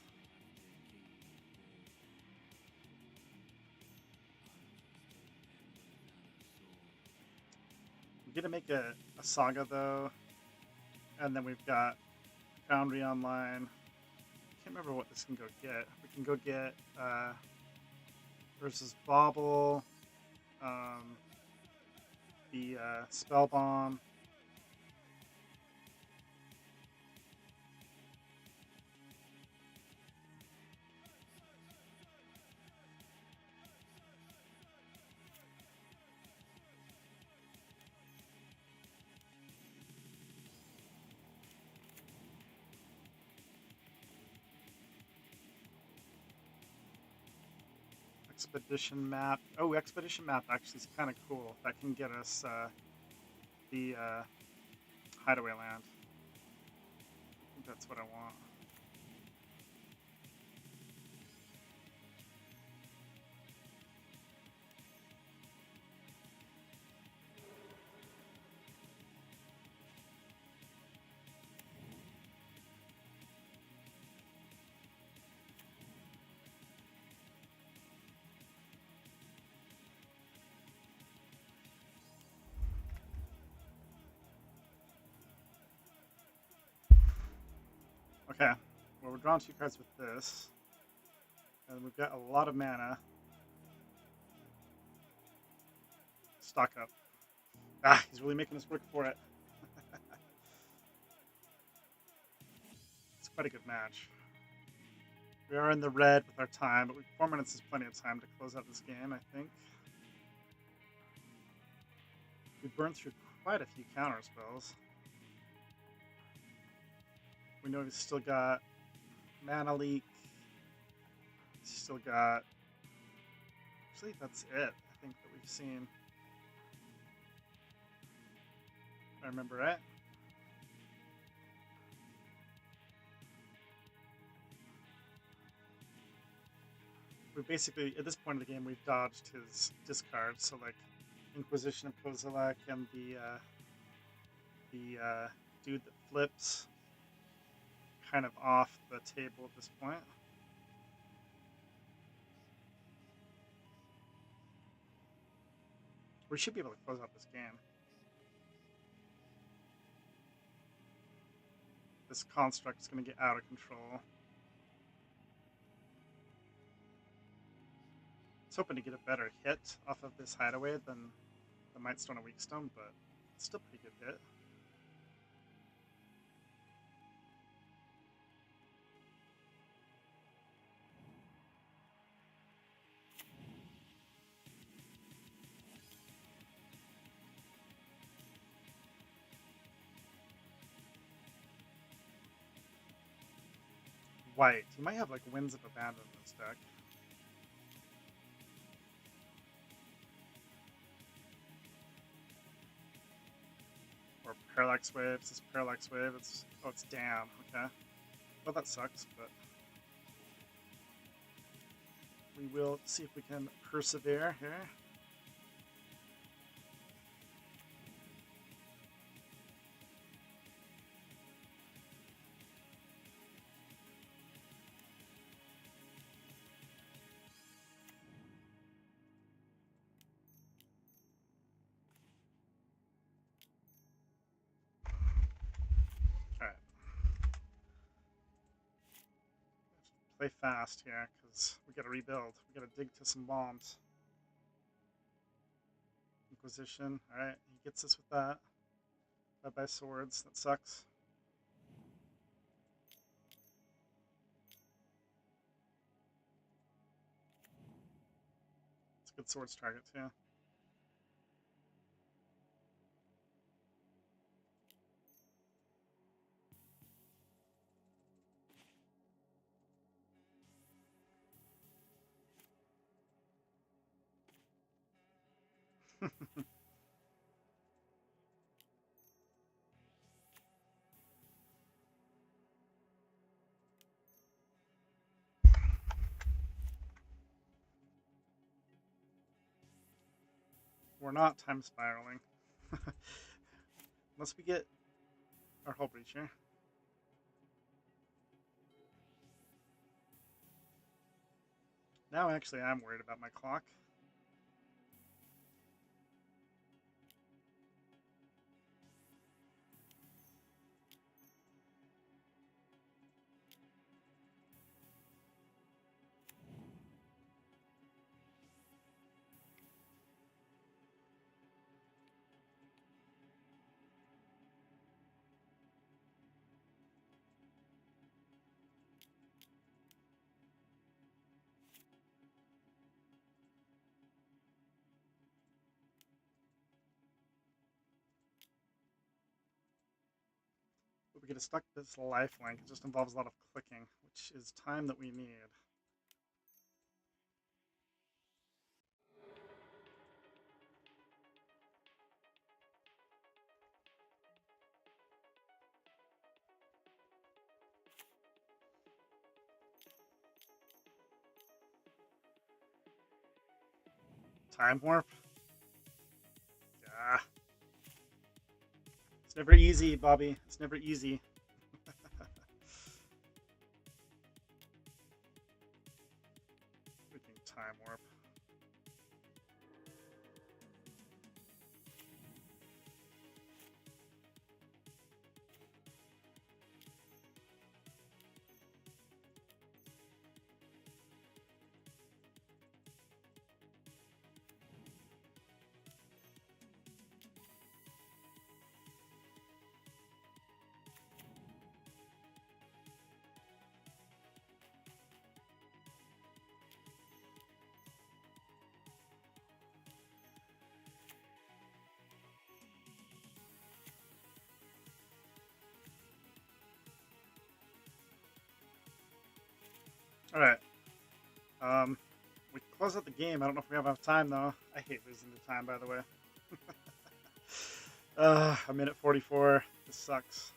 I'm gonna make a Saga though, and then we've got Foundry online. I can't remember what this can go get. We can go get versus Bauble, the Spell Bomb. Expedition map. Oh, expedition map actually is kind of cool. That can get us the hideaway land. I think that's what I want. Okay, well, we're drawing 2 cards with this, and we've got a lot of mana. Stock up. Ah, he's really making us work for it. It's quite a good match. We are in the red with our time, but 4 minutes is plenty of time to close out this game, I think. We burned through quite a few counter spells. We know he's still got Mana Leak. He's still got... Actually, that's it, I think, that we've seen. If I remember right. We basically, at this point of the game, we've dodged his discard. So, like, Inquisition of Kozilek and the dude that flips kind of off the table at this point. We should be able to close out this game. This construct is going to get out of control. I was hoping to get a better hit off of this hideaway than the Mightstone and Weakstone, but it's still a pretty good hit. White. He might have like Winds of Abandon in this deck. Or Parallax Wave. Is this Parallax Wave? It's, oh, it's damn. Okay. Well, that sucks, but we will see if we can persevere here. Alright. Play fast here, because we gotta rebuild. We gotta dig to some bombs. Inquisition. Alright, he gets us with that. Bye-bye swords. That sucks. It's a good swords target, too. We're not time spiraling. Unless we get our hull breacher. Now actually I'm worried about my clock. But we get stuck this life link. It just involves a lot of clicking, which is time that we need. Time warp? Yeah. It's never easy, Bobby. It's never easy. Freaking time warp. Alright. We close out the game. I don't know if we have enough time, though. I hate losing the time, by the way. I'm in at 44. This sucks.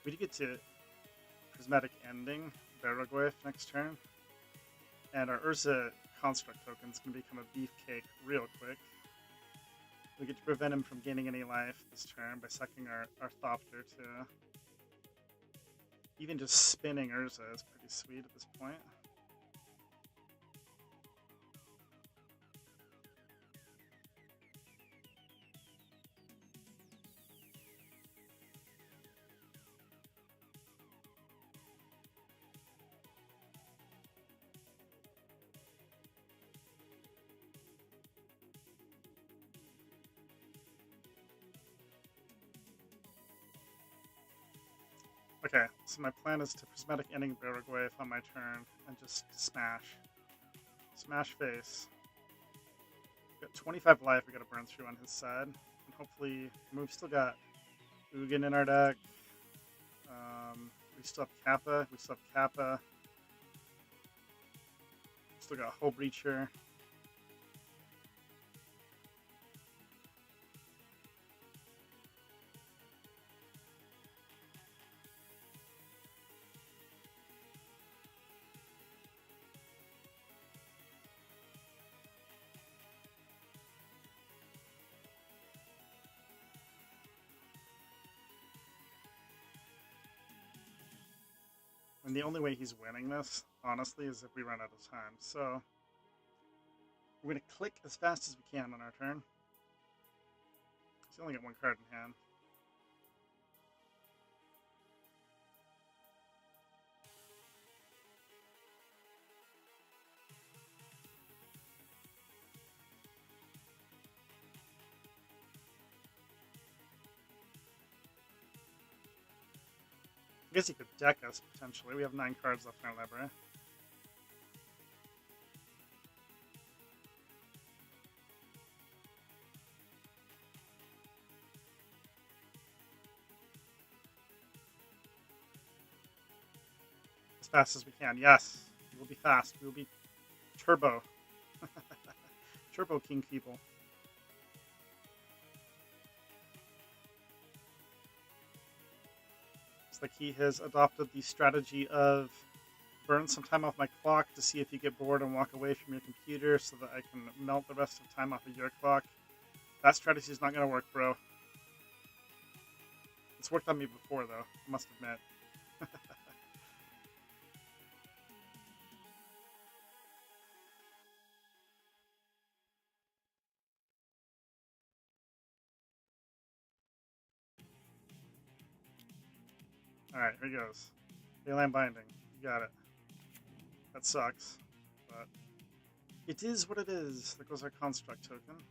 We do get to Prismatic Ending, Barragwayf next turn. And our Urza Construct token's going to become a beefcake real quick. We get to prevent him from gaining any life this turn by sucking our Thopter to... Even just spinning Urza is pretty sweet at this point. Okay, so my plan is to Prismatic Ending Barragwayf on my turn and just smash. Smash face. We've got 25 life we gotta burn through on his side. And hopefully, we've still got Ugin in our deck. We still have Kappa. Still got Hull Breacher. And the only way he's winning this, honestly, is if we run out of time. So we're going to click as fast as we can on our turn. So you only get one card in hand. I guess he could deck us, potentially. We have 9 cards left in our library. As fast as we can. Yes, we will be fast. We will be turbo. Turbo King people. It's like he has adopted the strategy of burn some time off my clock to see if you get bored and walk away from your computer so that I can melt the rest of time off of your clock. That strategy is not going to work, bro. It's worked on me before, though, I must admit. Alright, here he goes. Alien Binding. You got it. That sucks, but it is what it is. There goes our construct token.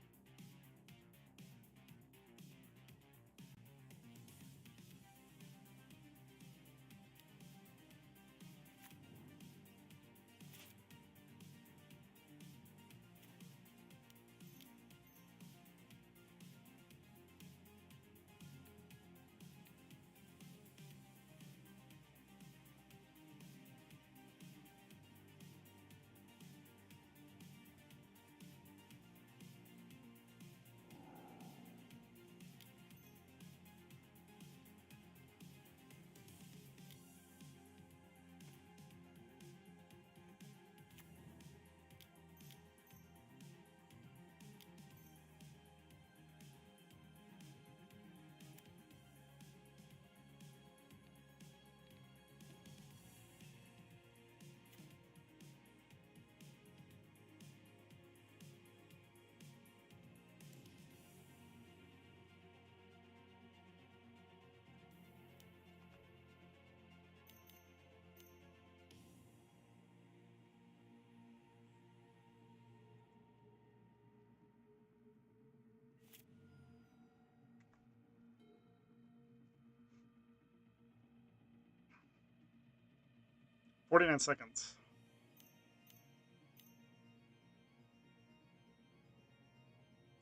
"49 seconds.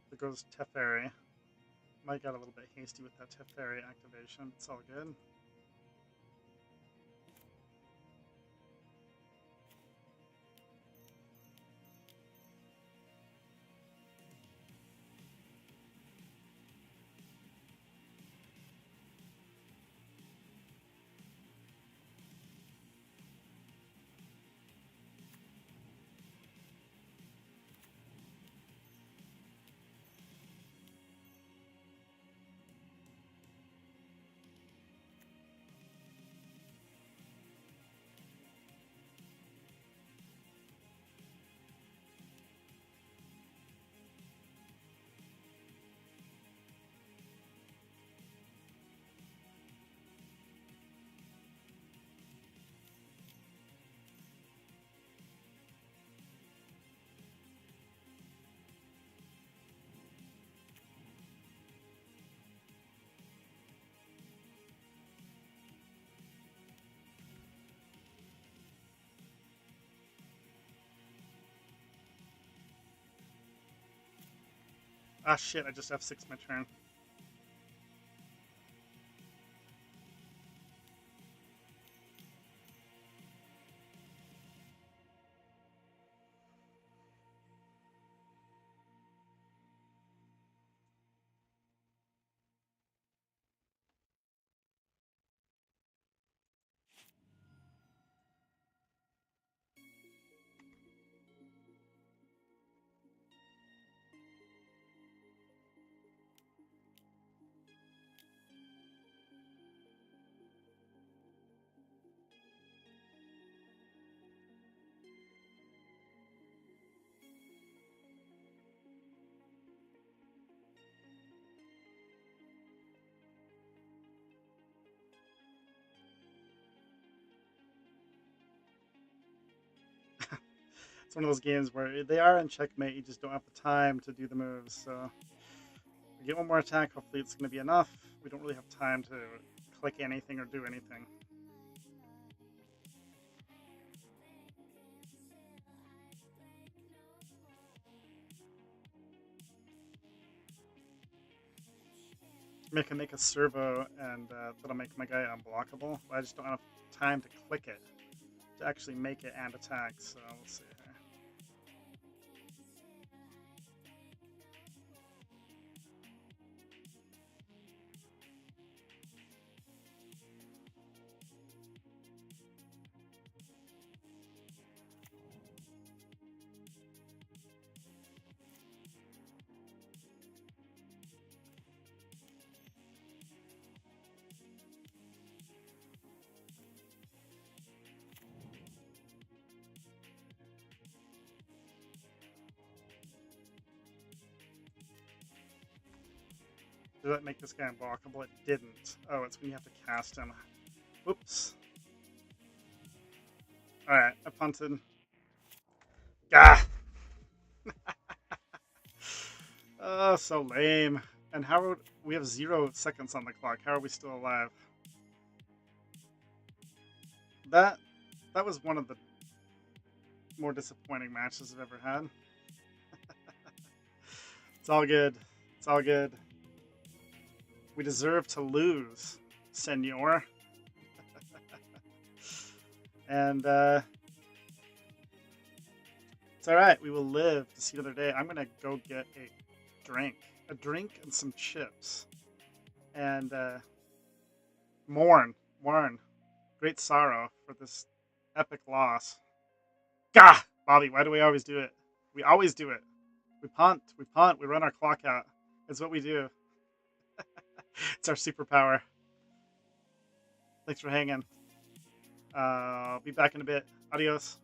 There goes Teferi. Might got a little bit hasty with that Teferi activation. It's all good. Ah, shit, I just F6 my turn. It's one of those games where they are in checkmate, you just don't have the time to do the moves. So we get one more attack, hopefully it's going to be enough. We don't really have time to click anything or do anything. I can make a servo, and that'll make my guy unblockable. But I just don't have time to click it to actually make it and attack. So let's see here. Did that make this guy unblockable? It didn't. Oh, it's when you have to cast him. Whoops. Alright, I punted. Gah! Oh, so lame. And how are we have 0 seconds on the clock? How are we still alive? That was one of the more disappointing matches I've ever had. It's all good. It's all good. We deserve to lose, senor. And it's alright. We will live to see another day. I'm going to go get a drink and some chips. And mourn. Great sorrow for this epic loss. Gah! Bobby, why do we always do it? We always do it. We punt, we run our clock out. It's what we do. It's our superpower. Thanks for hanging. I'll be back in a bit. Adios.